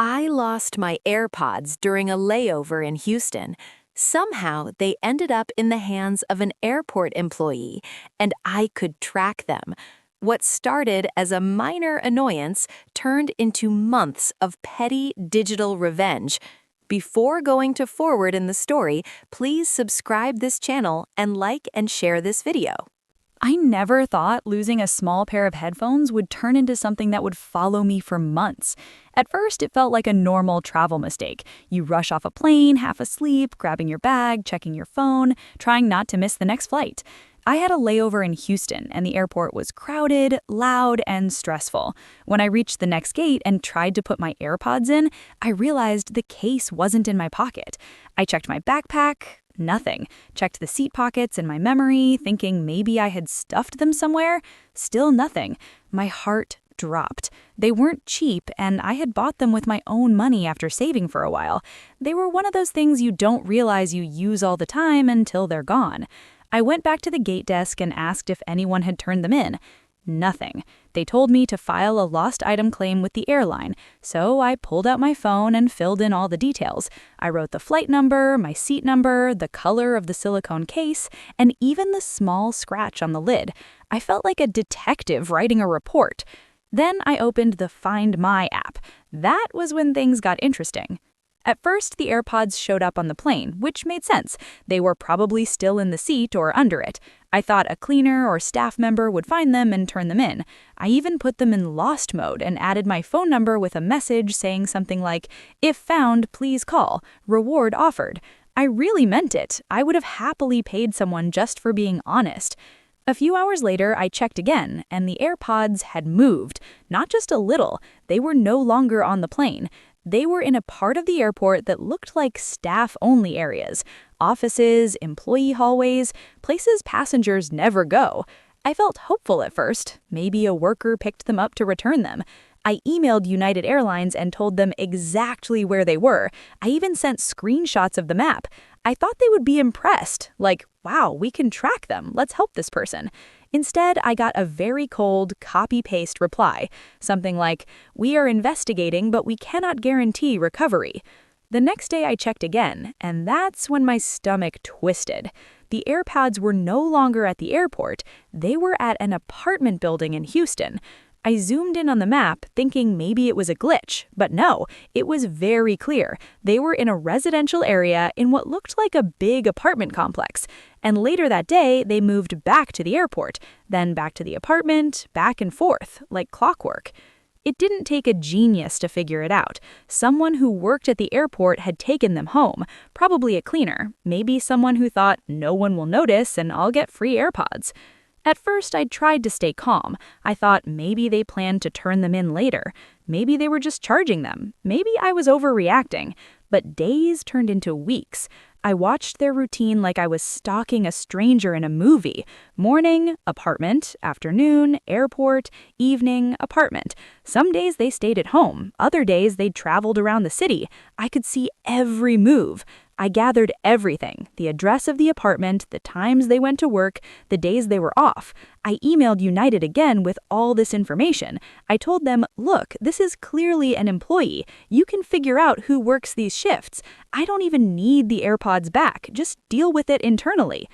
I lost my AirPods during a layover in Houston. Somehow, they ended up in the hands of an airport employee, and I could track them. What started as a minor annoyance turned into months of petty digital revenge. Before going to forward in the story, please subscribe this channel and like and share this video. I never thought losing a small pair of headphones would turn into something that would follow me for months. At first, it felt like a normal travel mistake. You rush off a plane, half asleep, grabbing your bag, checking your phone, trying not to miss the next flight. I had a layover in Houston, and the airport was crowded, loud, and stressful. When I reached the next gate and tried to put my AirPods in, I realized the case wasn't in my pocket. I checked my backpack. Nothing. Checked the seat pockets in my memory, thinking maybe I had stuffed them somewhere. Still nothing. My heart dropped. They weren't cheap, and I had bought them with my own money after saving for a while. They were one of those things you don't realize you use all the time until they're gone. I went back to the gate desk and asked if anyone had turned them in. Nothing. They told me to file a lost item claim with the airline, so I pulled out my phone and filled in all the details. I wrote the flight number, my seat number, the color of the silicone case, and even the small scratch on the lid. I felt like a detective writing a report. Then I opened the Find My app. That was when things got interesting. At first, the AirPods showed up on the plane, which made sense. They were probably still in the seat or under it. I thought a cleaner or staff member would find them and turn them in. I even put them in lost mode and added my phone number with a message saying something like, "If found, please call. Reward offered." I really meant it. I would have happily paid someone just for being honest. A few hours later, I checked again, and the AirPods had moved. Not just a little. They were no longer on the plane. They were in a part of the airport that looked like staff-only areas. Offices, employee hallways, places passengers never go. I felt hopeful at first. Maybe a worker picked them up to return them. I emailed United Airlines and told them exactly where they were. I even sent screenshots of the map. I thought they would be impressed, like, wow, we can track them, let's help this person. Instead, I got a very cold, copy-paste reply, something like, "We are investigating, but we cannot guarantee recovery." The next day I checked again, and that's when my stomach twisted. The AirPods were no longer at the airport, they were at an apartment building in Houston. I zoomed in on the map, thinking maybe it was a glitch, but no, it was very clear. They were in a residential area in what looked like a big apartment complex. And later that day, they moved back to the airport, then back to the apartment, back and forth, like clockwork. It didn't take a genius to figure it out. Someone who worked at the airport had taken them home, probably a cleaner, maybe someone who thought no one will notice and I'll get free AirPods. At first, I tried to stay calm. I thought maybe they planned to turn them in later. Maybe they were just charging them. Maybe I was overreacting. But days turned into weeks. I watched their routine like I was stalking a stranger in a movie. Morning, apartment, afternoon, airport, evening, apartment. Some days they stayed at home. Other days they traveled around the city. I could see every move. I gathered everything, the address of the apartment, the times they went to work, the days they were off. I emailed United again with all this information. I told them, look, this is clearly an employee. You can figure out who works these shifts. I don't even need the AirPods back. Just deal with it internally.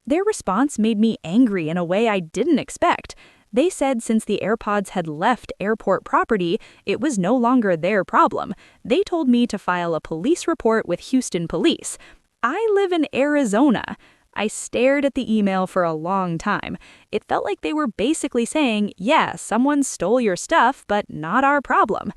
Their response made me angry in a way I didn't expect. They said since the AirPods had left airport property, it was no longer their problem. They told me to file a police report with Houston police. I live in Arizona. I stared at the email for a long time. It felt like they were basically saying, yeah, someone stole your stuff, but not our problem.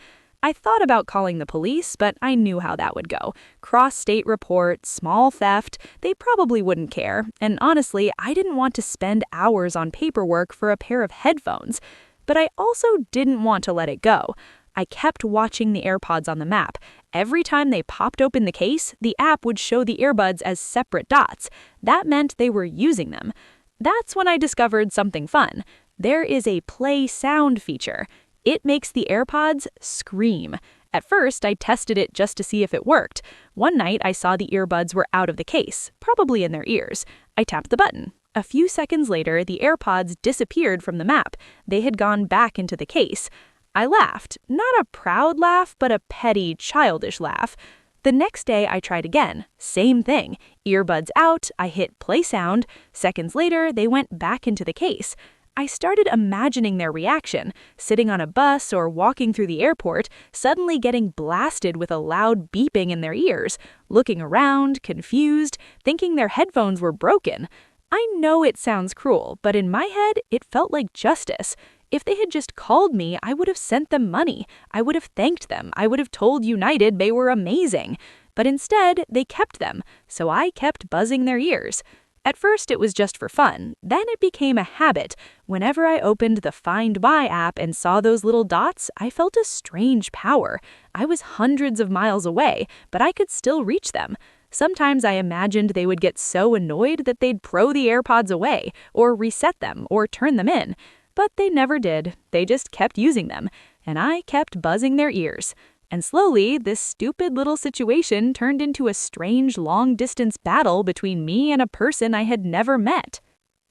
I thought about calling the police, but I knew how that would go. Cross-state report, small theft, they probably wouldn't care. And honestly, I didn't want to spend hours on paperwork for a pair of headphones. But I also didn't want to let it go. I kept watching the AirPods on the map. Every time they popped open the case, the app would show the earbuds as separate dots. That meant they were using them. That's when I discovered something fun. There is a play sound feature. It makes the AirPods scream. At first, I tested it just to see if it worked. One night, I saw the earbuds were out of the case, probably in their ears. I tapped the button. A few seconds later, the AirPods disappeared from the map. They had gone back into the case. I laughed, not a proud laugh, but a petty, childish laugh. The next day I tried again. Same thing. Earbuds out, I hit play sound. Seconds later, they went back into the case. I started imagining their reaction, sitting on a bus or walking through the airport, suddenly getting blasted with a loud beeping in their ears, looking around, confused, thinking their headphones were broken. I know it sounds cruel, but in my head, it felt like justice. If they had just called me, I would have sent them money. I would have thanked them. I would have told United they were amazing. But instead, they kept them, so I kept buzzing their ears. At first, it was just for fun. Then it became a habit. Whenever I opened the Find My app and saw those little dots, I felt a strange power. I was hundreds of miles away, but I could still reach them. Sometimes I imagined they would get so annoyed that they'd throw the AirPods away, or reset them, or turn them in. But they never did. They just kept using them, and I kept buzzing their ears. And slowly, this stupid little situation turned into a strange long-distance battle between me and a person I had never met.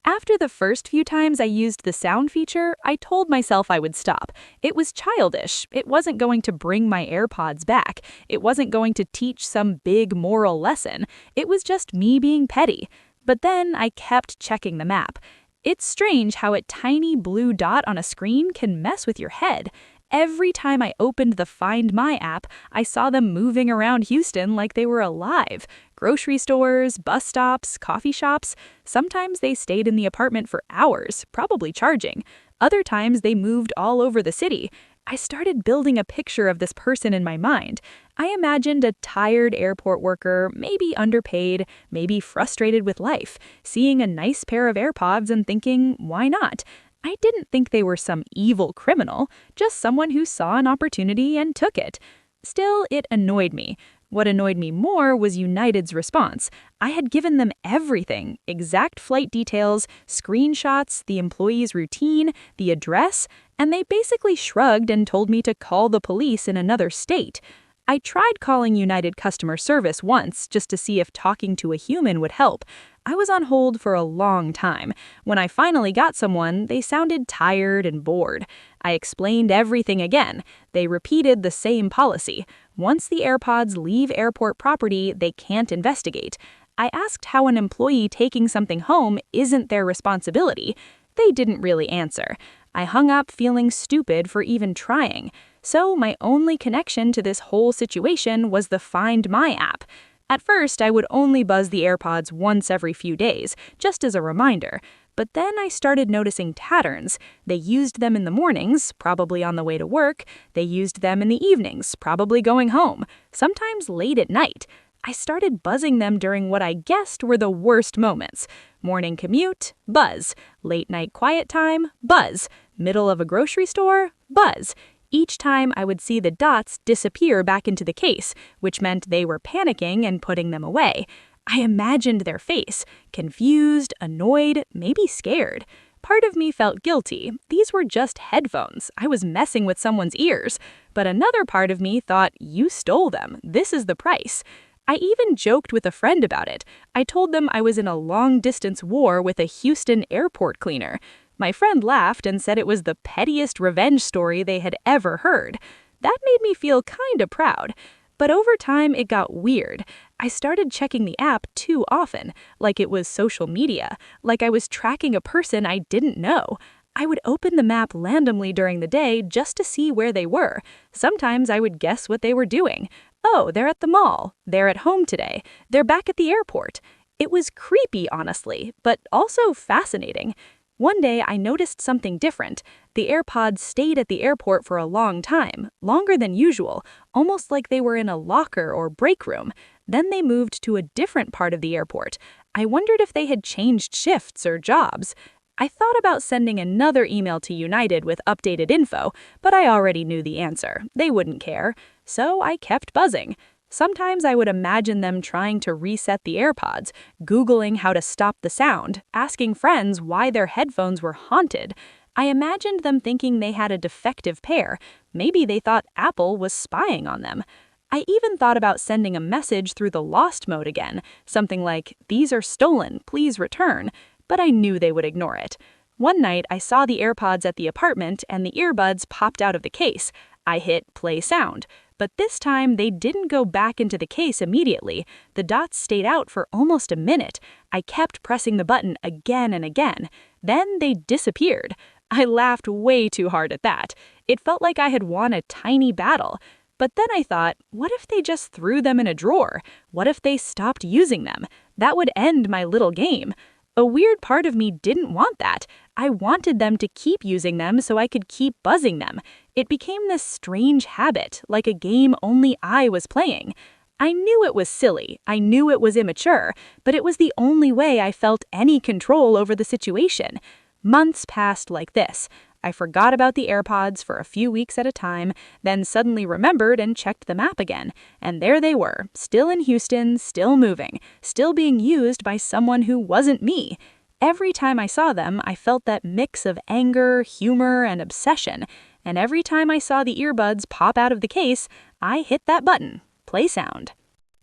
After the first few times I used the sound feature, I told myself I would stop. It was childish. It wasn't going to bring my AirPods back. It wasn't going to teach some big moral lesson. It was just me being petty. But then I kept checking the map. It's strange how a tiny blue dot on a screen can mess with your head. Every time I opened the Find My app, I saw them moving around Houston like they were alive. Grocery stores, bus stops, coffee shops. Sometimes they stayed in the apartment for hours, probably charging. Other times they moved all over the city. I started building a picture of this person in my mind. I imagined a tired airport worker, maybe underpaid, maybe frustrated with life, seeing a nice pair of AirPods and thinking, why not? I didn't think they were some evil criminal, just someone who saw an opportunity and took it. Still, it annoyed me. What annoyed me more was United's response. I had given them everything, exact flight details, screenshots, the employee's routine, the address, and they basically shrugged and told me to call the police in another state. I tried calling United customer service once just to see if talking to a human would help. I was on hold for a long time. When I finally got someone, they sounded tired and bored. I explained everything again. They repeated the same policy. Once the AirPods leave airport property, they can't investigate. I asked how an employee taking something home isn't their responsibility. They didn't really answer. I hung up feeling stupid for even trying. So my only connection to this whole situation was the Find My app. At first, I would only buzz the AirPods once every few days, just as a reminder. But then I started noticing patterns. They used them in the mornings, probably on the way to work. They used them in the evenings, probably going home, sometimes late at night. I started buzzing them during what I guessed were the worst moments. Morning commute, buzz. Late night quiet time, buzz. Middle of a grocery store, buzz. Each time I would see the dots disappear back into the case, which meant they were panicking and putting them away. I imagined their face, confused, annoyed, maybe scared. Part of me felt guilty. These were just headphones. I was messing with someone's ears. But another part of me thought, you stole them. This is the price. I even joked with a friend about it. I told them I was in a long-distance war with a Houston airport cleaner. My friend laughed and said it was the pettiest revenge story they had ever heard. That made me feel kinda proud. But over time, it got weird. I started checking the app too often, like it was social media, like I was tracking a person I didn't know. I would open the map randomly during the day just to see where they were. Sometimes I would guess what they were doing. Oh, they're at the mall. They're at home today. They're back at the airport. It was creepy, honestly, but also fascinating. One day, I noticed something different. The AirPods stayed at the airport for a long time, longer than usual, almost like they were in a locker or break room. Then they moved to a different part of the airport. I wondered if they had changed shifts or jobs. I thought about sending another email to United with updated info, but I already knew the answer. They wouldn't care. So I kept buzzing. Sometimes I would imagine them trying to reset the AirPods, Googling how to stop the sound, asking friends why their headphones were haunted. I imagined them thinking they had a defective pair. Maybe they thought Apple was spying on them. I even thought about sending a message through the lost mode again, something like, "These are stolen, please return." But I knew they would ignore it. One night, I saw the AirPods at the apartment and the earbuds popped out of the case. I hit play sound, but this time they didn't go back into the case immediately. The dots stayed out for almost a minute. I kept pressing the button again and again. Then they disappeared. I laughed way too hard at that. It felt like I had won a tiny battle. But then I thought, what if they just threw them in a drawer? What if they stopped using them? That would end my little game. A weird part of me didn't want that. I wanted them to keep using them so I could keep buzzing them. It became this strange habit, like a game only I was playing. I knew it was silly, I knew it was immature, but it was the only way I felt any control over the situation. Months passed like this. I forgot about the AirPods for a few weeks at a time, then suddenly remembered and checked the map again. And there they were, still in Houston, still moving, still being used by someone who wasn't me. Every time I saw them, I felt that mix of anger, humor, and obsession. And every time I saw the earbuds pop out of the case, I hit that button, play sound.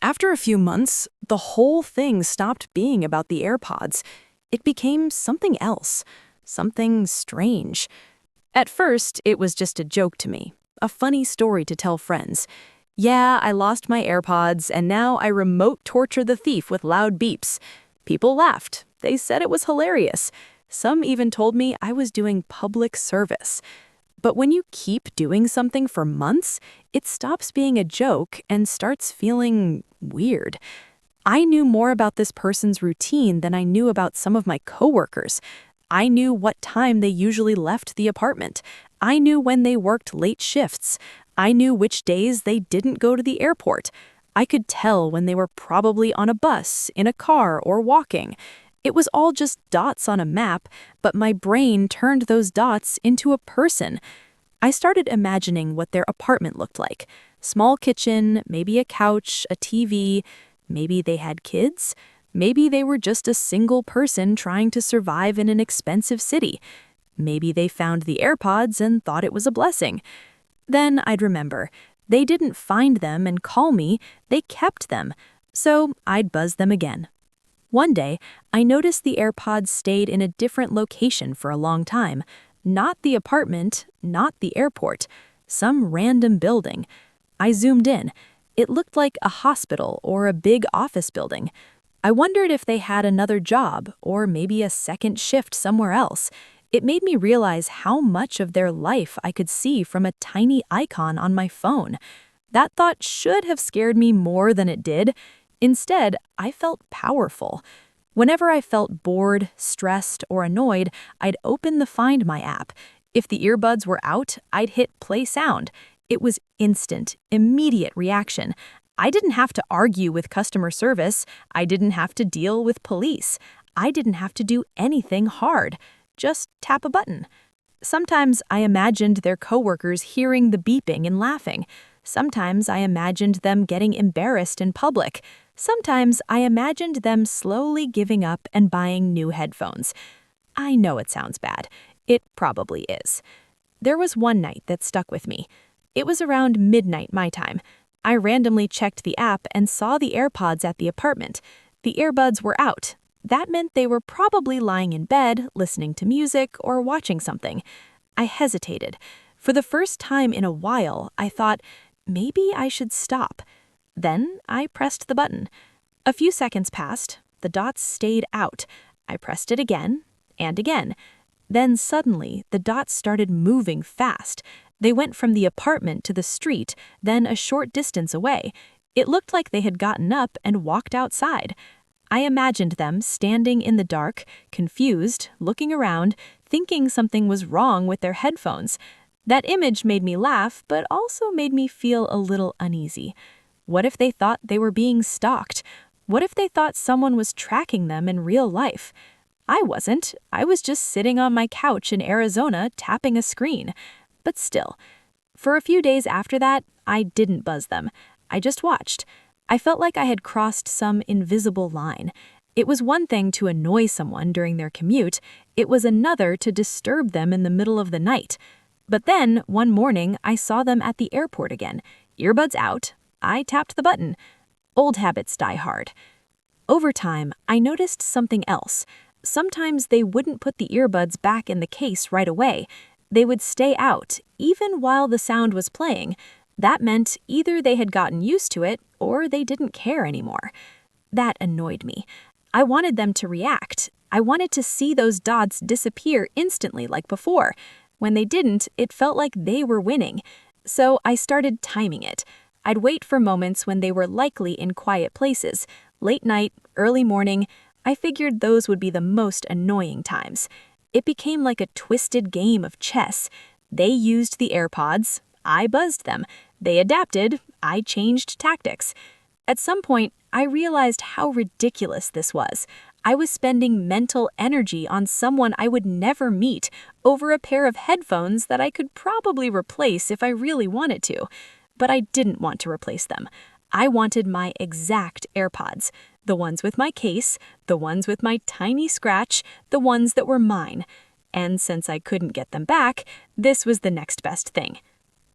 After a few months, the whole thing stopped being about the AirPods. It became something else, something strange. At first, it was just a joke to me, a funny story to tell friends. Yeah, I lost my AirPods, and now I remote torture the thief with loud beeps. People laughed. They said it was hilarious. Some even told me I was doing public service. But when you keep doing something for months, it stops being a joke and starts feeling weird. I knew more about this person's routine than I knew about some of my coworkers. I knew what time they usually left the apartment. I knew when they worked late shifts. I knew which days they didn't go to the airport. I could tell when they were probably on a bus, in a car, or walking. It was all just dots on a map, but my brain turned those dots into a person. I started imagining what their apartment looked like. Small kitchen, maybe a couch, a TV. Maybe they had kids. Maybe they were just a single person trying to survive in an expensive city. Maybe they found the AirPods and thought it was a blessing. Then I'd remember. They didn't find them and call me, they kept them. So I'd buzz them again. One day, I noticed the AirPods stayed in a different location for a long time. Not the apartment, not the airport, some random building. I zoomed in. It looked like a hospital or a big office building. I wondered if they had another job or maybe a second shift somewhere else. It made me realize how much of their life I could see from a tiny icon on my phone. That thought should have scared me more than it did. Instead, I felt powerful. Whenever I felt bored, stressed, or annoyed, I'd open the Find My app. If the earbuds were out, I'd hit play sound. It was instant, immediate reaction. I didn't have to argue with customer service. I didn't have to deal with police. I didn't have to do anything hard. Just tap a button. Sometimes I imagined their coworkers hearing the beeping and laughing. Sometimes I imagined them getting embarrassed in public. Sometimes I imagined them slowly giving up and buying new headphones. I know it sounds bad. It probably is. There was one night that stuck with me. It was around midnight my time. I randomly checked the app and saw the AirPods at the apartment. The earbuds were out. That meant they were probably lying in bed, listening to music, or watching something. I hesitated. For the first time in a while, I thought, maybe I should stop. Then I pressed the button. A few seconds passed. The dots stayed out. I pressed it again and again. Then suddenly, the dots started moving fast. They went from the apartment to the street, then a short distance away. It looked like they had gotten up and walked outside. I imagined them standing in the dark, confused, looking around, thinking something was wrong with their headphones. That image made me laugh, but also made me feel a little uneasy. What if they thought they were being stalked? What if they thought someone was tracking them in real life? I wasn't. I was just sitting on my couch in Arizona tapping a screen. But still, for a few days after that, I didn't buzz them. I just watched. I felt like I had crossed some invisible line. It was one thing to annoy someone during their commute. It was another to disturb them in the middle of the night. But then, one morning, I saw them at the airport again. Earbuds out. I tapped the button. Old habits die hard. Over time, I noticed something else. Sometimes they wouldn't put the earbuds back in the case right away. They would stay out, even while the sound was playing. That meant either they had gotten used to it or they didn't care anymore. That annoyed me. I wanted them to react. I wanted to see those dots disappear instantly like before. When they didn't, it felt like they were winning. So I started timing it. I'd wait for moments when they were likely in quiet places. Late night, early morning. I figured those would be the most annoying times. It became like a twisted game of chess. They used the AirPods. I buzzed them. They adapted. I changed tactics. At some point, I realized how ridiculous this was. I was spending mental energy on someone I would never meet over a pair of headphones that I could probably replace if I really wanted to. But I didn't want to replace them. I wanted my exact AirPods. The ones with my case, the ones with my tiny scratch, the ones that were mine. And since I couldn't get them back, this was the next best thing.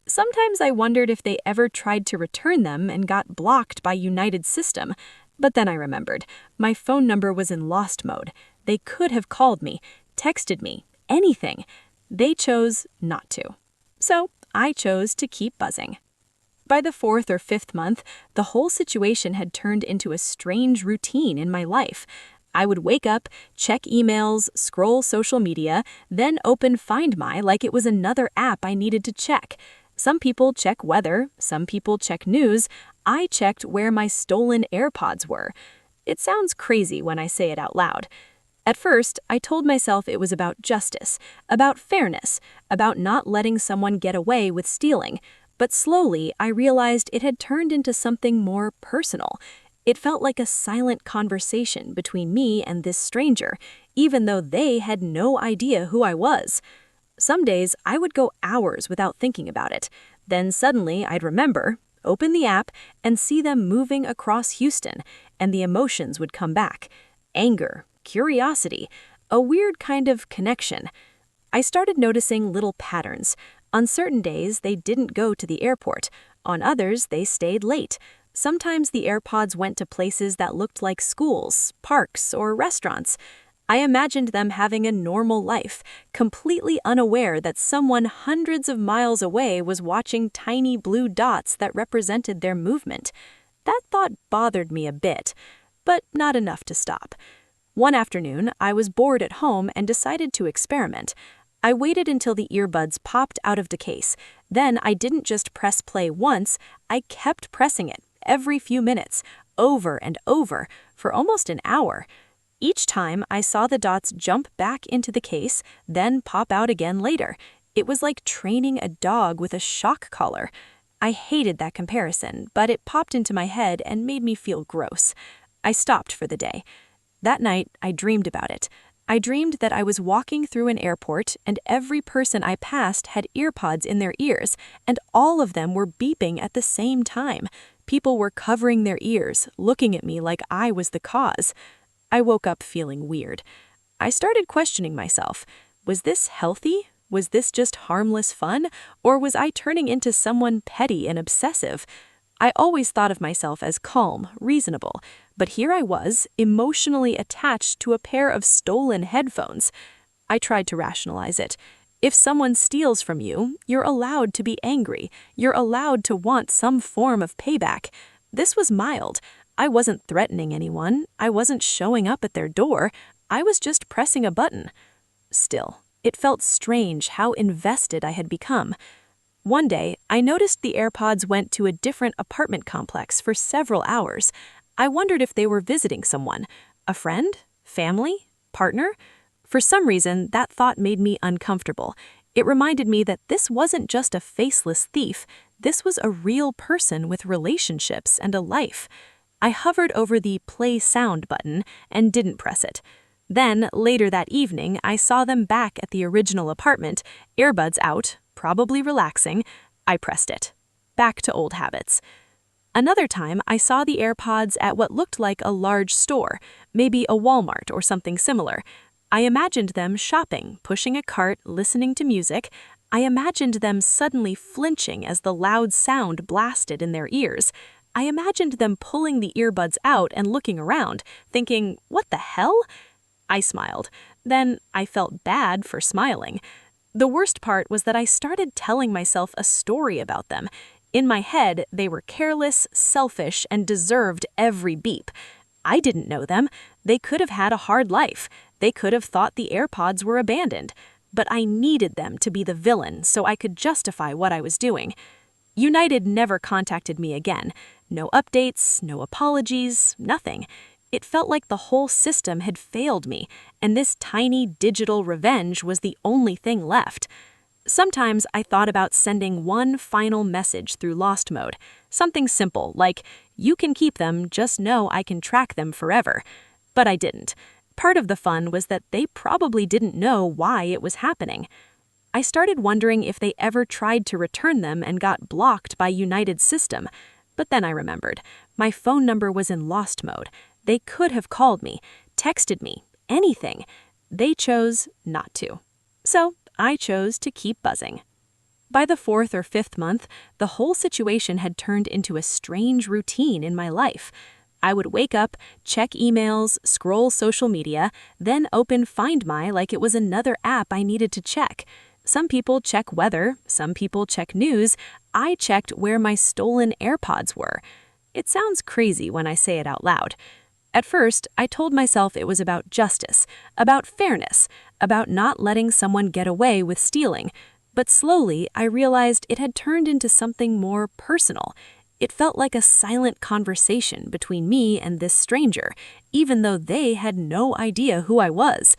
Sometimes I wondered if they ever tried to return them and got blocked by United System. But then I remembered, my phone number was in lost mode. They could have called me, texted me, anything. They chose not to. So I chose to keep buzzing. By the 4th or 5th month, the whole situation had turned into a strange routine in my life. I would wake up, check emails, scroll social media, then open Find My like it was another app I needed to check. Some people check weather, some people check news. I checked where my stolen AirPods were. It sounds crazy when I say it out loud. At first, I told myself it was about justice, about fairness, about not letting someone get away with stealing. But slowly, I realized it had turned into something more personal. It felt like a silent conversation between me and this stranger, even though they had no idea who I was. Some days, I would go hours without thinking about it. Then suddenly, I'd remember, open the app, and see them moving across Houston, and the emotions would come back. Anger, curiosity, a weird kind of connection. I started noticing little patterns. On certain days, they didn't go to the airport. On others, they stayed late. Sometimes the AirPods went to places that looked like schools, parks, or restaurants. I imagined them having a normal life, completely unaware that someone hundreds of miles away was watching tiny blue dots that represented their movement. That thought bothered me a bit, but not enough to stop. One afternoon, I was bored at home and decided to experiment. I waited until the earbuds popped out of the case. Then I didn't just press play once, I kept pressing it every few minutes, over and over, for almost an hour. Each time I saw the dots jump back into the case, then pop out again later. It was like training a dog with a shock collar. I hated that comparison, but it popped into my head and made me feel gross. I stopped for the day. That night, I dreamed about it. I dreamed that I was walking through an airport and every person I passed had earpods in their ears, and all of them were beeping at the same time. People were covering their ears, looking at me like I was the cause. I woke up feeling weird. I started questioning myself. Was this healthy? Was this just harmless fun? Or was I turning into someone petty and obsessive? I always thought of myself as calm, reasonable, but here I was, emotionally attached to a pair of stolen headphones. I tried to rationalize it. If someone steals from you, you're allowed to be angry. You're allowed to want some form of payback. This was mild. I wasn't threatening anyone. I wasn't showing up at their door. I was just pressing a button. Still, it felt strange how invested I had become. One day, I noticed the AirPods went to a different apartment complex for several hours. I wondered if they were visiting someone. A friend? Family? Partner? For some reason, that thought made me uncomfortable. It reminded me that this wasn't just a faceless thief. This was a real person with relationships and a life. I hovered over the play sound button and didn't press it. Then, later that evening, I saw them back at the original apartment, earbuds out, probably relaxing. I pressed it. Back to old habits. Another time, I saw the AirPods at what looked like a large store, maybe a Walmart or something similar. I imagined them shopping, pushing a cart, listening to music. I imagined them suddenly flinching as the loud sound blasted in their ears. I imagined them pulling the earbuds out and looking around, thinking, what the hell? I smiled. Then I felt bad for smiling. The worst part was that I started telling myself a story about them. In my head, they were careless, selfish, and deserved every beep. I didn't know them. They could have had a hard life. They could have thought the AirPods were abandoned. But I needed them to be the villain so I could justify what I was doing. United never contacted me again. No updates, no apologies, nothing. It felt like the whole system had failed me, and this tiny digital revenge was the only thing left. Sometimes I thought about sending one final message through Lost Mode. Something simple, like, "You can keep them, just know I can track them forever." But I didn't. Part of the fun was that they probably didn't know why it was happening. I started wondering if they ever tried to return them and got blocked by United's system. But then I remembered. My phone number was in Lost Mode. They could have called me, texted me, anything. They chose not to. So I chose to keep buzzing. By the 4th or 5th month, the whole situation had turned into a strange routine in my life. I would wake up, check emails, scroll social media, then open Find My like it was another app I needed to check. Some people check weather, some people check news. I checked where my stolen AirPods were. It sounds crazy when I say it out loud. At first, I told myself it was about justice, about fairness, about not letting someone get away with stealing. But slowly, I realized it had turned into something more personal. It felt like a silent conversation between me and this stranger, even though they had no idea who I was.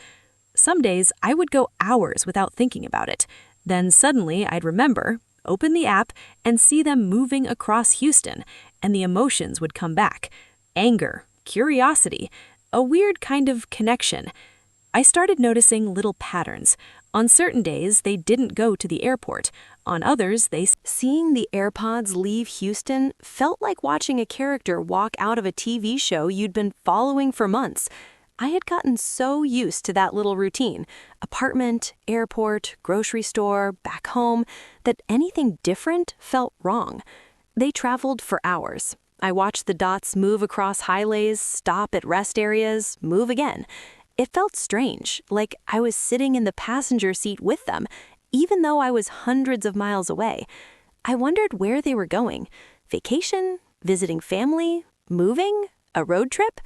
Some days, I would go hours without thinking about it. Then suddenly, I'd remember, open the app, and see them moving across Houston, and the emotions would come back. Anger, curiosity, a weird kind of connection. I started noticing little patterns. On certain days, they didn't go to the airport. On others, Seeing the AirPods leave Houston felt like watching a character walk out of a TV show you'd been following for months. I had gotten so used to that little routine, apartment, airport, grocery store, back home, that anything different felt wrong. They traveled for hours. I watched the dots move across highways, stop at rest areas, move again. It felt strange, like I was sitting in the passenger seat with them, even though I was hundreds of miles away. I wondered where they were going. Vacation? Visiting family? Moving? A road trip?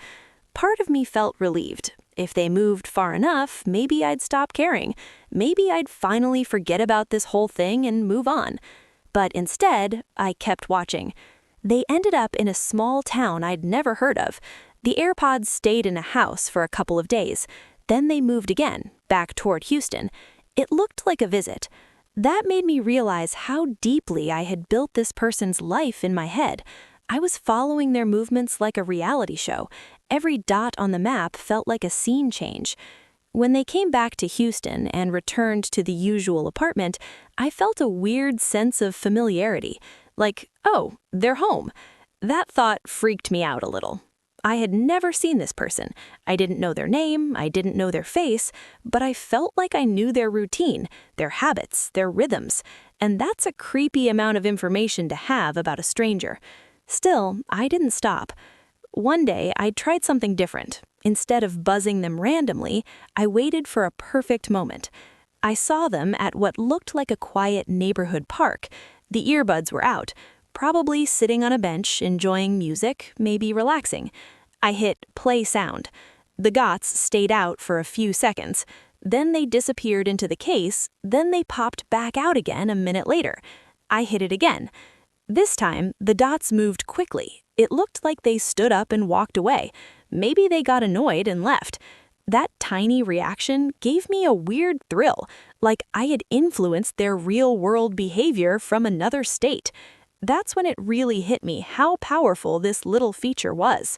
Part of me felt relieved. If they moved far enough, maybe I'd stop caring. Maybe I'd finally forget about this whole thing and move on. But instead, I kept watching. They ended up in a small town I'd never heard of. The AirPods stayed in a house for a couple of days. Then they moved again, back toward Houston. It looked like a visit. That made me realize how deeply I had built this person's life in my head. I was following their movements like a reality show. Every dot on the map felt like a scene change. When they came back to Houston and returned to the usual apartment, I felt a weird sense of familiarity. Like, oh, they're home. That thought freaked me out a little. I had never seen this person. I didn't know their name, I didn't know their face, but I felt like I knew their routine, their habits, their rhythms, and that's a creepy amount of information to have about a stranger. Still, I didn't stop. One day, I tried something different. Instead of buzzing them randomly, I waited for a perfect moment. I saw them at what looked like a quiet neighborhood park. The earbuds were out, probably sitting on a bench, enjoying music, maybe relaxing. I hit play sound. The gots stayed out for a few seconds. Then they disappeared into the case, then they popped back out again a minute later. I hit it again. This time, the dots moved quickly. It looked like they stood up and walked away. Maybe they got annoyed and left. That tiny reaction gave me a weird thrill, like I had influenced their real-world behavior from another state. That's when it really hit me how powerful this little feature was.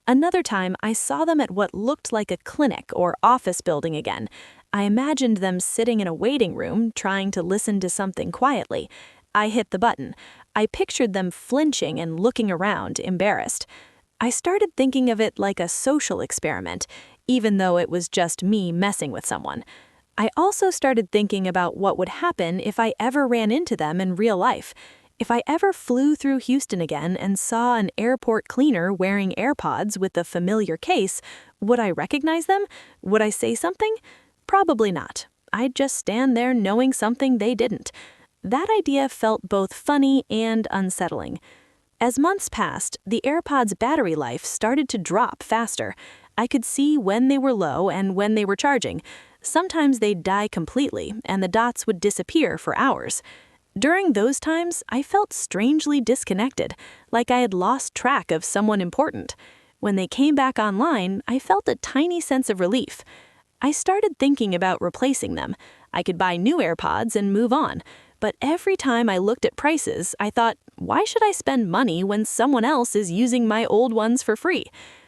Another time, I saw them at what looked like a clinic or office building again. I imagined them sitting in a waiting room, trying to listen to something quietly. I hit the button. I pictured them flinching and looking around, embarrassed. I started thinking of it like a social experiment, even though it was just me messing with someone. I also started thinking about what would happen if I ever ran into them in real life. If I ever flew through Houston again and saw an airport cleaner wearing AirPods with a familiar case, would I recognize them? Would I say something? Probably not. I'd just stand there knowing something they didn't. That idea felt both funny and unsettling. As months passed, the AirPods' battery life started to drop faster. I could see when they were low and when they were charging. Sometimes they'd die completely, and the dots would disappear for hours. During those times, I felt strangely disconnected, like I had lost track of someone important. When they came back online, I felt a tiny sense of relief. I started thinking about replacing them. I could buy new AirPods and move on. But every time I looked at prices, I thought, why should I spend money when someone else is using my old ones for free?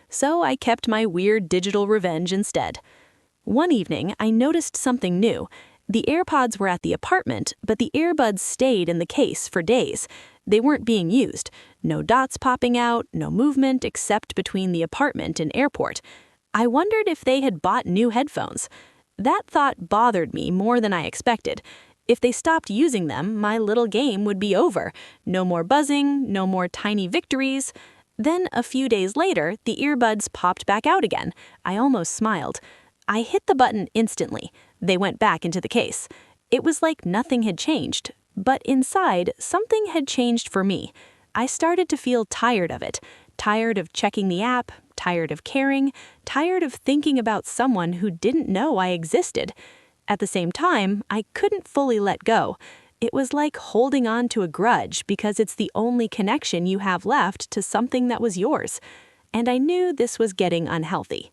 So I kept my weird digital revenge instead. One evening, I noticed something new. The AirPods were at the apartment, but the earbuds stayed in the case for days. They weren't being used. No dots popping out, no movement except between the apartment and airport. I wondered if they had bought new headphones. That thought bothered me more than I expected. If they stopped using them, my little game would be over. No more buzzing, no more tiny victories. Then, a few days later, the earbuds popped back out again. I almost smiled. I hit the button instantly. They went back into the case. It was like nothing had changed. But inside, something had changed for me. I started to feel tired of it. Tired of checking the app, tired of caring, tired of thinking about someone who didn't know I existed. At the same time, I couldn't fully let go. It was like holding on to a grudge because it's the only connection you have left to something that was yours. And I knew this was getting unhealthy.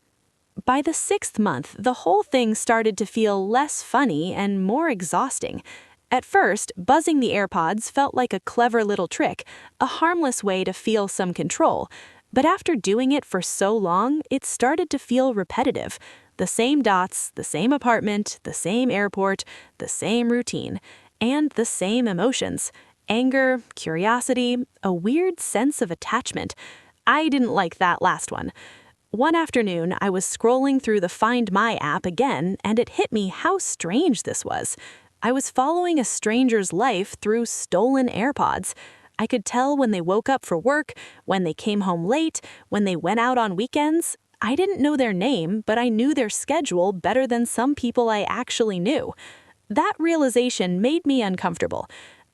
By the 6th month, the whole thing started to feel less funny and more exhausting. At first, buzzing the AirPods felt like a clever little trick, a harmless way to feel some control. But after doing it for so long, it started to feel repetitive. The same dots, the same apartment, the same airport, the same routine, and the same emotions. Anger, curiosity, a weird sense of attachment. I didn't like that last one. One afternoon, I was scrolling through the Find My app again, and it hit me how strange this was. I was following a stranger's life through stolen AirPods. I could tell when they woke up for work, when they came home late, when they went out on weekends. I didn't know their name, but I knew their schedule better than some people I actually knew. That realization made me uncomfortable.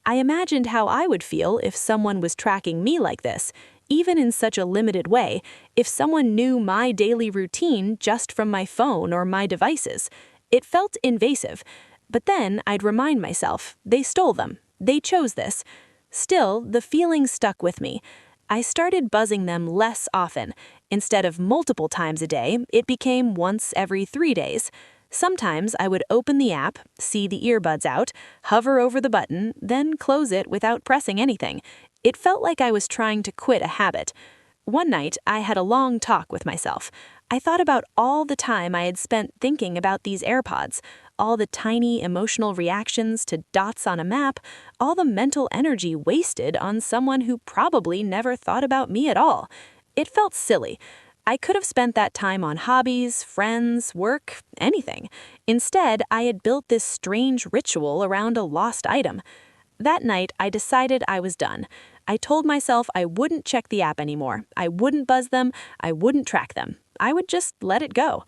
I imagined how I would feel if someone was tracking me like this, even in such a limited way, if someone knew my daily routine just from my phone or my devices. It felt invasive. But then I'd remind myself, they stole them. They chose this. Still, the feeling stuck with me. I started buzzing them less often. Instead of multiple times a day, it became once every 3 days. Sometimes I would open the app, see the earbuds out, hover over the button, then close it without pressing anything. It felt like I was trying to quit a habit. One night, I had a long talk with myself. I thought about all the time I had spent thinking about these AirPods, all the tiny emotional reactions to dots on a map, all the mental energy wasted on someone who probably never thought about me at all. It felt silly. I could have spent that time on hobbies, friends, work, anything. Instead, I had built this strange ritual around a lost item. That night, I decided I was done. I told myself I wouldn't check the app anymore. I wouldn't buzz them. I wouldn't track them. I would just let it go.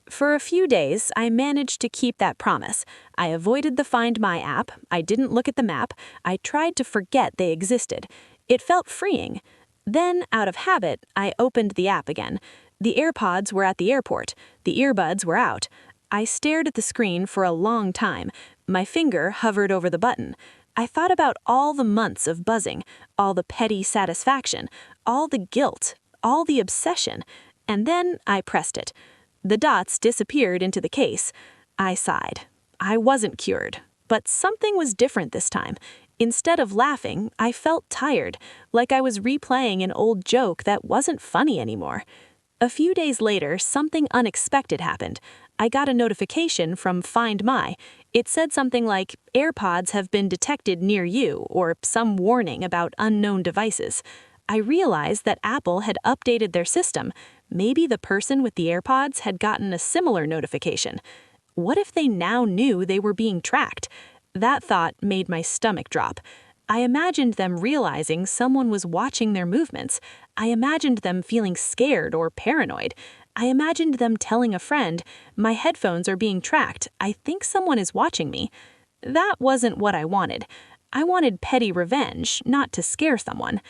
For a few days, I managed to keep that promise. I avoided the Find My app. I didn't look at the map. I tried to forget they existed. It felt freeing. Then, out of habit, I opened the app again. The AirPods were at the airport. The earbuds were out. I stared at the screen for a long time. My finger hovered over the button. I thought about all the months of buzzing, all the petty satisfaction, all the guilt, all the obsession. And then I pressed it. The dots disappeared into the case. I sighed. I wasn't cured. But something was different this time. Instead of laughing, I felt tired, like I was replaying an old joke that wasn't funny anymore. A few days later, something unexpected happened. I got a notification from Find My. It said something like, AirPods have been detected near you, or some warning about unknown devices. I realized that Apple had updated their system. Maybe the person with the AirPods had gotten a similar notification. What if they now knew they were being tracked? That thought made my stomach drop. I imagined them realizing someone was watching their movements. I imagined them feeling scared or paranoid. I imagined them telling a friend, "My headphones are being tracked. I think someone is watching me." That wasn't what I wanted. I wanted petty revenge, not to scare someone.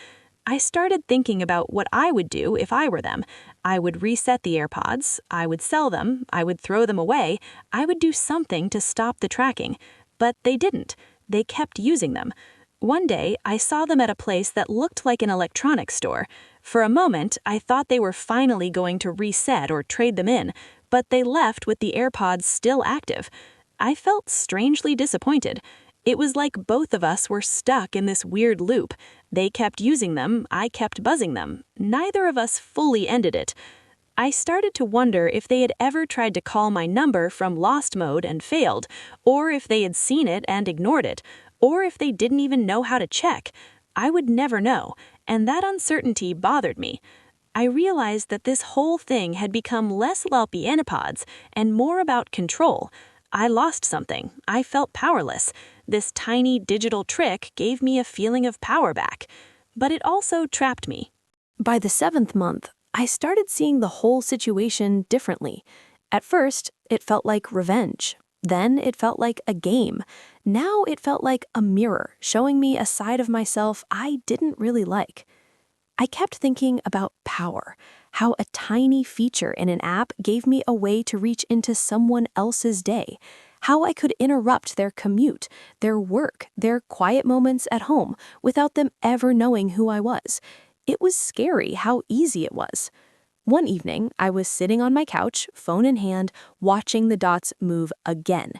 I started thinking about what I would do if I were them. I would reset the AirPods, I would sell them, I would throw them away, I would do something to stop the tracking. But they didn't. They kept using them. One day, I saw them at a place that looked like an electronics store. For a moment, I thought they were finally going to reset or trade them in, but they left with the AirPods still active. I felt strangely disappointed. It was like both of us were stuck in this weird loop. They kept using them, I kept buzzing them. Neither of us fully ended it. I started to wonder if they had ever tried to call my number from lost mode and failed, or if they had seen it and ignored it, or if they didn't even know how to check. I would never know, and that uncertainty bothered me. I realized that this whole thing had become less about the AirPods and more about control. I lost something. I felt powerless. This tiny digital trick gave me a feeling of power back. But it also trapped me. By the 7th month, I started seeing the whole situation differently. At first, it felt like revenge. Then it felt like a game. Now it felt like a mirror, showing me a side of myself I didn't really like. I kept thinking about power, how a tiny feature in an app gave me a way to reach into someone else's day, how I could interrupt their commute, their work, their quiet moments at home without them ever knowing who I was. It was scary how easy it was. One evening, I was sitting on my couch, phone in hand, watching the dots move again.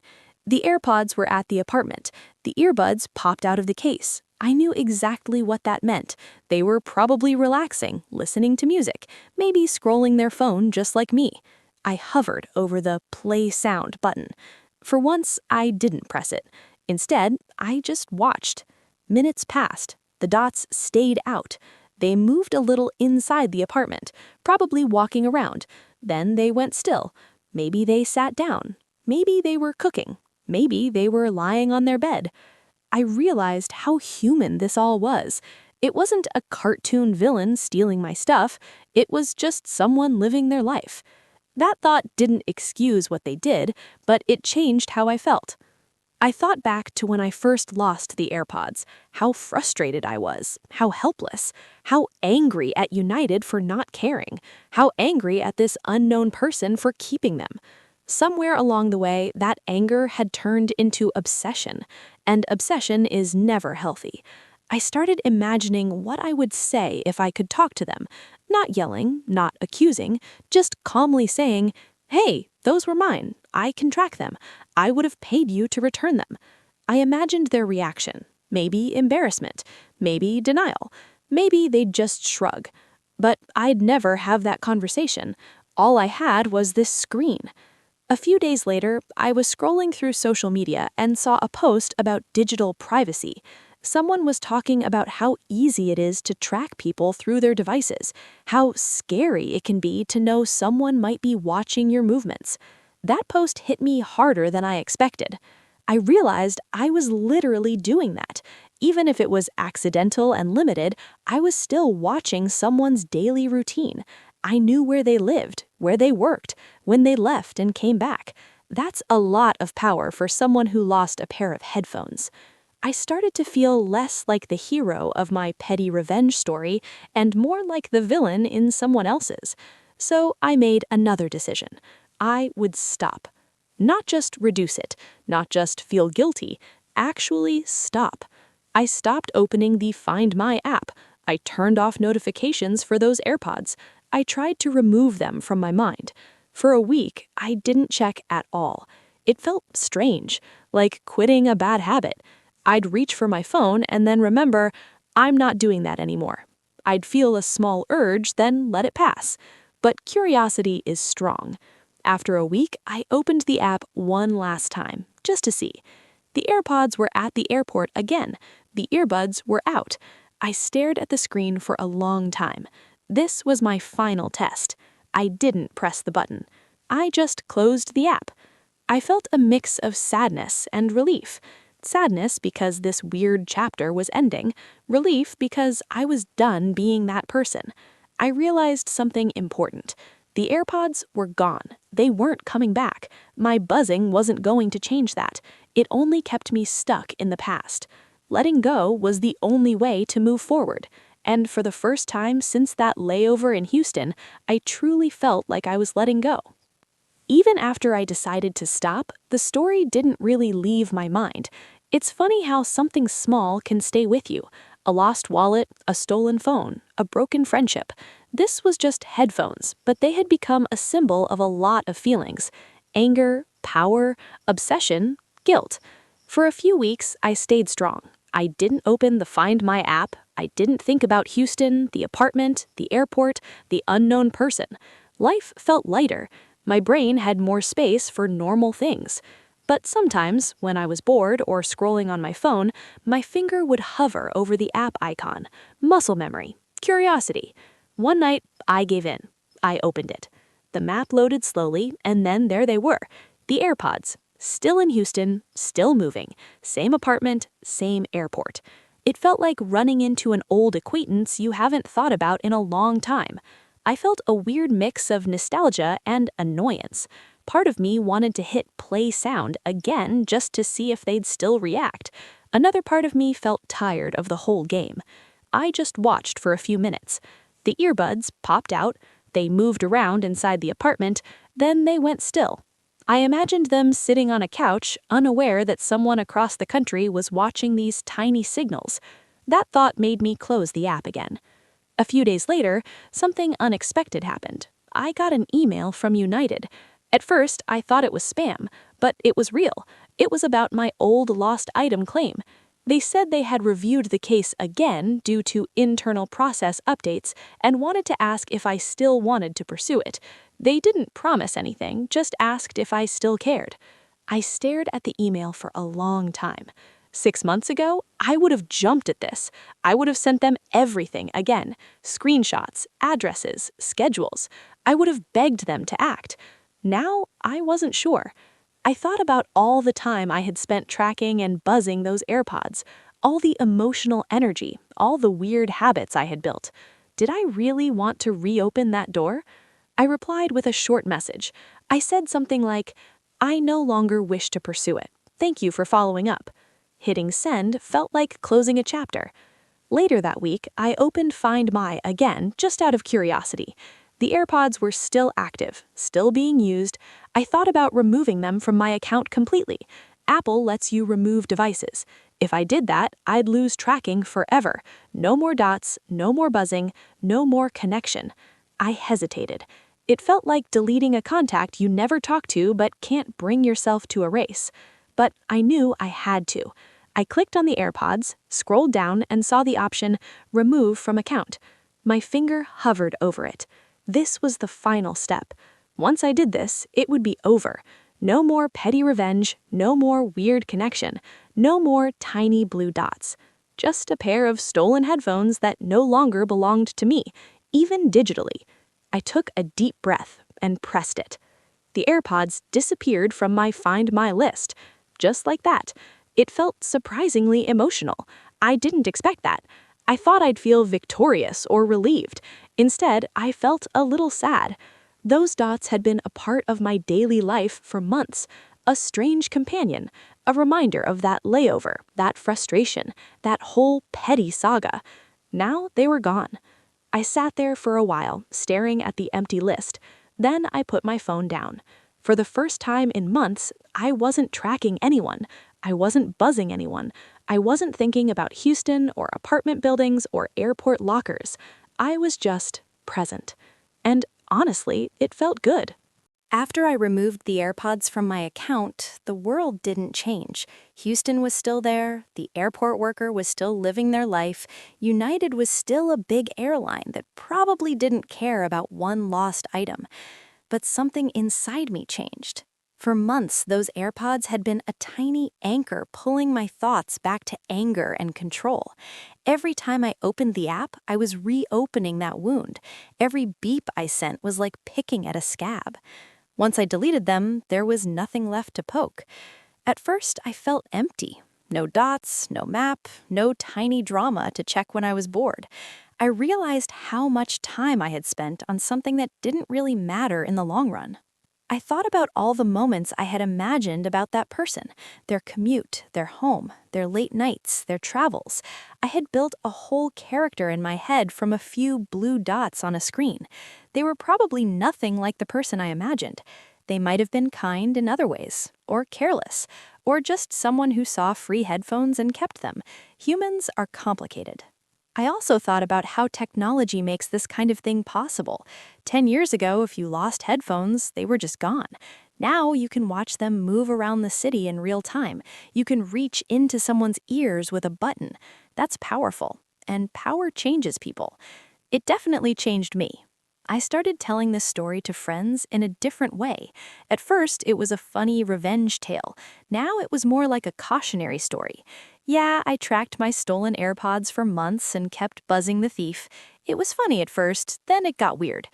The AirPods were at the apartment. The earbuds popped out of the case. I knew exactly what that meant. They were probably relaxing, listening to music, maybe scrolling their phone just like me. I hovered over the play sound button. For once, I didn't press it. Instead, I just watched. Minutes passed. The dots stayed out. They moved a little inside the apartment, probably walking around. Then they went still. Maybe they sat down. Maybe they were cooking. Maybe they were lying on their bed. I realized how human this all was. It wasn't a cartoon villain stealing my stuff. It was just someone living their life. That thought didn't excuse what they did, but it changed how I felt. I thought back to when I first lost the AirPods, how frustrated I was, how helpless, how angry at United for not caring, how angry at this unknown person for keeping them. Somewhere along the way, that anger had turned into obsession, and obsession is never healthy. I started imagining what I would say if I could talk to them, not yelling, not accusing, just calmly saying, "Hey, those were mine. I can track them. I would have paid you to return them." I imagined their reaction, maybe embarrassment, maybe denial, maybe they'd just shrug. But I'd never have that conversation. All I had was this screen. A few days later, I was scrolling through social media and saw a post about digital privacy. Someone was talking about how easy it is to track people through their devices, how scary it can be to know someone might be watching your movements. That post hit me harder than I expected. I realized I was literally doing that. Even if it was accidental and limited, I was still watching someone's daily routine. I knew where they lived, where they worked, when they left and came back. That's a lot of power for someone who lost a pair of headphones. I started to feel less like the hero of my petty revenge story and more like the villain in someone else's. So I made another decision. I would stop. Not just reduce it, not just feel guilty, actually stop. I stopped opening the Find My app. I turned off notifications for those AirPods. I tried to remove them from my mind. For a week, I didn't check at all. It felt strange, like quitting a bad habit. I'd reach for my phone and then remember, I'm not doing that anymore. I'd feel a small urge, then let it pass. But curiosity is strong. After a week, I opened the app one last time, just to see. The AirPods were at the airport again. The earbuds were out. I stared at the screen for a long time. This was my final test. I didn't press the button. I just closed the app. I felt a mix of sadness and relief. Sadness because this weird chapter was ending, relief because I was done being that person. I realized something important. The AirPods were gone. They weren't coming back. My buzzing wasn't going to change that. It only kept me stuck in the past. Letting go was the only way to move forward. And for the first time since that layover in Houston, I truly felt like I was letting go. Even after I decided to stop, the story didn't really leave my mind. It's funny how something small can stay with you. A lost wallet, a stolen phone, a broken friendship. This was just headphones, but they had become a symbol of a lot of feelings. Anger, power, obsession, guilt. For a few weeks, I stayed strong. I didn't open the Find My app. I didn't think about Houston, the apartment, the airport, the unknown person. Life felt lighter. My brain had more space for normal things. But sometimes, when I was bored or scrolling on my phone, my finger would hover over the app icon. Muscle memory. Curiosity. One night, I gave in. I opened it. The map loaded slowly, and then there they were. The AirPods. Still in Houston, still moving. Same apartment, same airport. It felt like running into an old acquaintance you haven't thought about in a long time. I felt a weird mix of nostalgia and annoyance. Part of me wanted to hit play sound again just to see if they'd still react. Another part of me felt tired of the whole game. I just watched for a few minutes. The earbuds popped out, they moved around inside the apartment, then they went still. I imagined them sitting on a couch, unaware that someone across the country was watching these tiny signals. That thought made me close the app again. A few days later, something unexpected happened. I got an email from United. At first, I thought it was spam, but it was real. It was about my old lost item claim. They said they had reviewed the case again due to internal process updates and wanted to ask if I still wanted to pursue it. They didn't promise anything, just asked if I still cared. I stared at the email for a long time. 6 months ago, I would have jumped at this. I would have sent them everything again. Screenshots, addresses, schedules. I would have begged them to act. Now, I wasn't sure. I thought about all the time I had spent tracking and buzzing those AirPods, all the emotional energy, all the weird habits I had built. Did I really want to reopen that door? I replied with a short message. I said something like, "I no longer wish to pursue it. Thank you for following up." Hitting send felt like closing a chapter. Later that week, I opened Find My again, just out of curiosity. The AirPods were still active, still being used. I thought about removing them from my account completely. Apple lets you remove devices. If I did that, I'd lose tracking forever. No more dots, no more buzzing, no more connection. I hesitated. It felt like deleting a contact you never talk to but can't bring yourself to erase. But I knew I had to. I clicked on the AirPods, scrolled down, and saw the option Remove from Account. My finger hovered over it. This was the final step. Once I did this, it would be over. No more petty revenge, no more weird connection, no more tiny blue dots. Just a pair of stolen headphones that no longer belonged to me, even digitally. I took a deep breath and pressed it. The AirPods disappeared from my Find My list. Just like that. It felt surprisingly emotional. I didn't expect that. I thought I'd feel victorious or relieved. Instead, I felt a little sad. Those dots had been a part of my daily life for months, a strange companion, a reminder of that layover, that frustration, that whole petty saga. Now they were gone. I sat there for a while, staring at the empty list. Then I put my phone down. For the first time in months, I wasn't tracking anyone. I wasn't buzzing anyone. I wasn't thinking about Houston or apartment buildings or airport lockers. I was just present. And honestly, it felt good. After I removed the AirPods from my account, the world didn't change. Houston was still there, the airport worker was still living their life, United was still a big airline that probably didn't care about one lost item. But something inside me changed. For months, those AirPods had been a tiny anchor pulling my thoughts back to anger and control. Every time I opened the app, I was reopening that wound. Every beep I sent was like picking at a scab. Once I deleted them, there was nothing left to poke. At first, I felt empty. No dots, no map, no tiny drama to check when I was bored. I realized how much time I had spent on something that didn't really matter in the long run. I thought about all the moments I had imagined about that person, their commute, their home, their late nights, their travels. I had built a whole character in my head from a few blue dots on a screen. They were probably nothing like the person I imagined. They might have been kind in other ways, or careless, or just someone who saw free headphones and kept them. Humans are complicated. I also thought about how technology makes this kind of thing possible. 10 years ago, if you lost headphones, they were just gone. Now you can watch them move around the city in real time. You can reach into someone's ears with a button. That's powerful, and power changes people. It definitely changed me. I started telling this story to friends in a different way. At first, it was a funny revenge tale. Now it was more like a cautionary story. Yeah, I tracked my stolen AirPods for months and kept buzzing the thief. It was funny at first, then it got weird.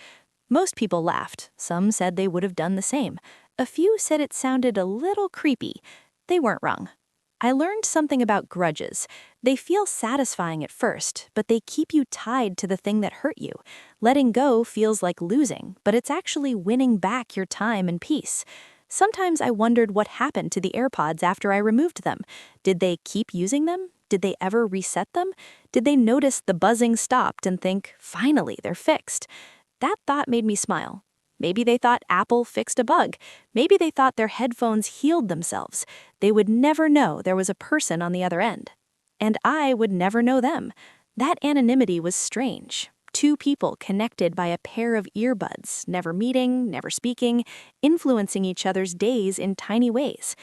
Most people laughed. Some said they would have done the same. A few said it sounded a little creepy. They weren't wrong. I learned something about grudges. They feel satisfying at first, but they keep you tied to the thing that hurt you. Letting go feels like losing, but it's actually winning back your time and peace. Sometimes I wondered what happened to the AirPods after I removed them. Did they keep using them? Did they ever reset them? Did they notice the buzzing stopped and think, finally, they're fixed? That thought made me smile. Maybe they thought Apple fixed a bug. Maybe they thought their headphones healed themselves. They would never know there was a person on the other end. And I would never know them. That anonymity was strange. Two people connected by a pair of earbuds, never meeting, never speaking, influencing each other's days in tiny ways.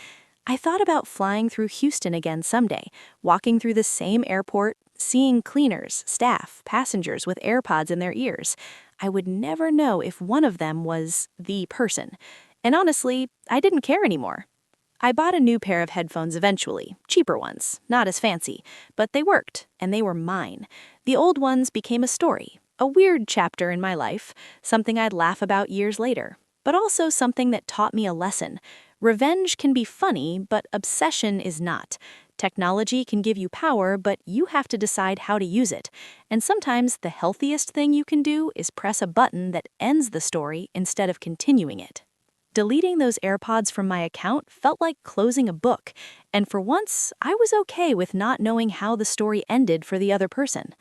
I thought about flying through Houston again someday, walking through the same airport, seeing cleaners, staff, passengers with AirPods in their ears. I would never know if one of them was the person. And honestly, I didn't care anymore. I bought a new pair of headphones eventually, cheaper ones, not as fancy, but they worked, and they were mine. The old ones became a story, a weird chapter in my life, something I'd laugh about years later, but also something that taught me a lesson. Revenge can be funny, but obsession is not. Technology can give you power, but you have to decide how to use it. And sometimes the healthiest thing you can do is press a button that ends the story instead of continuing it. Deleting those AirPods from my account felt like closing a book, and for once, I was okay with not knowing how the story ended for the other person.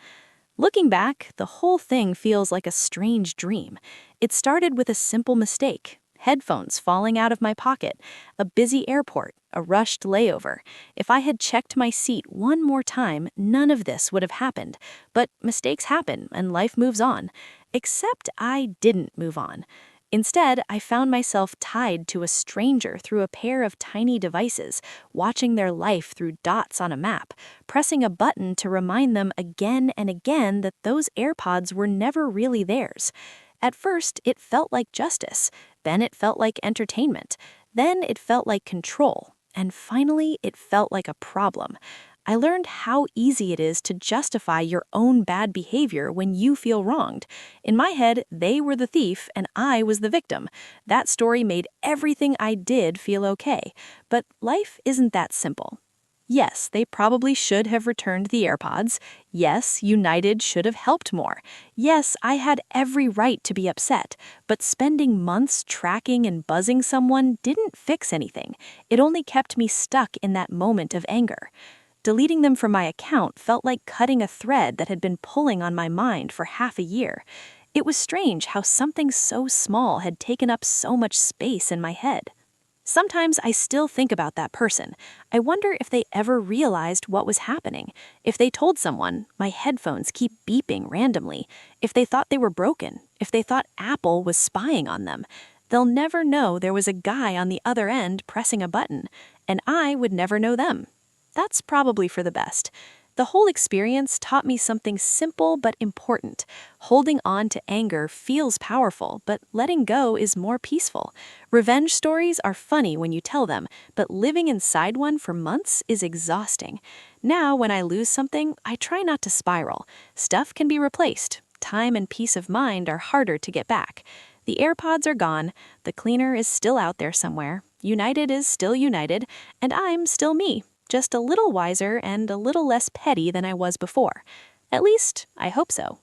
Looking back, the whole thing feels like a strange dream. It started with a simple mistake. Headphones falling out of my pocket, a busy airport, a rushed layover. If I had checked my seat one more time, none of this would have happened. But mistakes happen and life moves on. Except I didn't move on. Instead, I found myself tied to a stranger through a pair of tiny devices, watching their life through dots on a map, pressing a button to remind them again and again that those AirPods were never really theirs. At first, it felt like justice. Then it felt like entertainment. Then it felt like control. And finally, it felt like a problem. I learned how easy it is to justify your own bad behavior when you feel wronged. In my head, they were the thief and I was the victim. That story made everything I did feel okay. But life isn't that simple. Yes, they probably should have returned the AirPods. Yes, United should have helped more. Yes, I had every right to be upset. But spending months tracking and buzzing someone didn't fix anything. It only kept me stuck in that moment of anger. Deleting them from my account felt like cutting a thread that had been pulling on my mind for half a year. It was strange how something so small had taken up so much space in my head. Sometimes I still think about that person. I wonder if they ever realized what was happening. If they told someone, my headphones keep beeping randomly. If they thought they were broken. If they thought Apple was spying on them. They'll never know there was a guy on the other end pressing a button. And I would never know them. That's probably for the best. The whole experience taught me something simple but important. Holding on to anger feels powerful, but letting go is more peaceful. Revenge stories are funny when you tell them, but living inside one for months is exhausting. Now, when I lose something, I try not to spiral. Stuff can be replaced. Time and peace of mind are harder to get back. The AirPods are gone, the cleaner is still out there somewhere, United is still United, and I'm still me. just a little wiser and a little less petty than I was before. At least, I hope so.